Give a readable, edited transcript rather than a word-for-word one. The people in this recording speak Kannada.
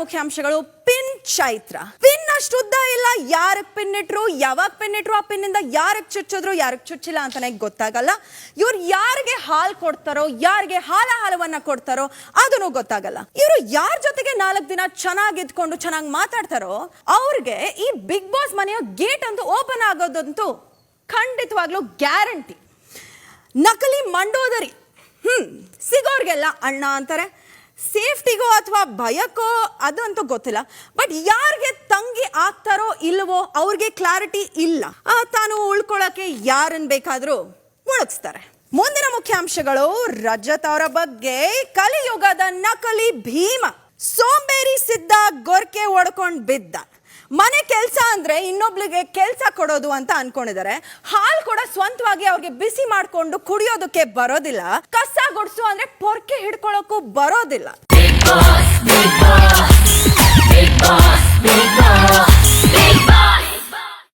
ಮುಖ್ಯಾಂಶಗಳು. ಪಿನ್ ಚೈತ್ರ. ಪಿನ್ ಅಷ್ಟು ಉದ್ದ ಇಲ್ಲ, ಯಾರಕ್ ಪಿನ್ ಇಟ್ರು, ಯಾವಾಗ ಪಿನ್ ಇಟ್ರು, ಆ ಪಿನ್ನಿಂದ ಯಾರಕ್ ಚುಚ್ಚಿದ್ರು, ಯಾರಕ್ ಚುಚ್ಚಿಲ್ಲ ಅಂತಾನೆ ಗೊತ್ತಾಗಲ್ಲ. ಇವ್ರು ಯಾರಿಗೆ ಹಾಲು ಕೊಡ್ತಾರೋ, ಯಾರಿಗೆ ಹಾಲವನ್ನ ಕೊಡ್ತಾರೋ ಅದನ್ನು ಗೊತ್ತಾಗಲ್ಲ. ಇವರು ಯಾರ ಜೊತೆಗೆ 4 ದಿನ ಚೆನ್ನಾಗಿ ಇದ್ಕೊಂಡು ಚೆನ್ನಾಗಿ ಮಾತಾಡ್ತಾರೋ ಅವ್ರಿಗೆ ಈ ಬಿಗ್ ಬಾಸ್ ಮನೆಯ ಗೇಟ್ ಅಂತೂ ಓಪನ್ ಆಗೋದಂತೂ ಖಂಡಿತವಾಗ್ಲೂ ಗ್ಯಾರಂಟಿ. ನಕಲಿ ಮಂಡೋದರಿ ಸಿಗೋರ್ಗೆಲ್ಲ ಅಣ್ಣ ಅಂತಾರೆ. ಸೇಫ್ಟಿಗೋ ಅಥವಾ ಭಯಕ್ಕೋ ಅದಂತೂ ಗೊತ್ತಿಲ್ಲ. ಬಟ್ ಯಾರಿಗೆ ತಂಗಿ ಆಗ್ತಾರೋ ಇಲ್ವೋ ಅವ್ರಿಗೆ ಕ್ಲಾರಿಟಿ ಇಲ್ಲ. ತಾನು ಉಳ್ಕೊಳ್ಳೋಕೆ ಯಾರನ್ನ ಬೇಕಾದ್ರೂ ಮುಳುಗಿಸ್ತಾರೆ. ಮುಂದಿನ ಮುಖ್ಯಾಂಶಗಳು. ರಜತ್ ಅವರ ಬಗ್ಗೆ. ಕಲಿಯುಗದ ನಕಲಿ ಭೀಮ. ಸೋಂಬೇರಿ ಸಿದ್ಧ ಗೊರ್ಕೆ ಒಡ್ಕೊಂಡ್ ಬಿದ್ದ. ಮನೆ ಕೆಲಸ ಅಂದ್ರೆ ಇನ್ನೊಬ್ಳಿಗೆ ಕೆಲಸ ಕೊಡೋದು ಅಂತ ಅನ್ಕೊಂಡಿದ್ದಾರೆ. ಹಾಲು ಕೂಡ ಸ್ವಂತವಾಗಿ ಅವ್ರಿಗೆ ಬಿಸಿ ಮಾಡ್ಕೊಂಡು ಕುಡಿಯೋದಕ್ಕೆ ಬರೋದಿಲ್ಲ. ಕಸ ಗುಡ್ಸು ಅಂದ್ರೆ ಪೊರ್ಕೆ ಹಿಡ್ಕೊಳ್ಳೋಕ್ಕೂ ಬರೋದಿಲ್ಲ.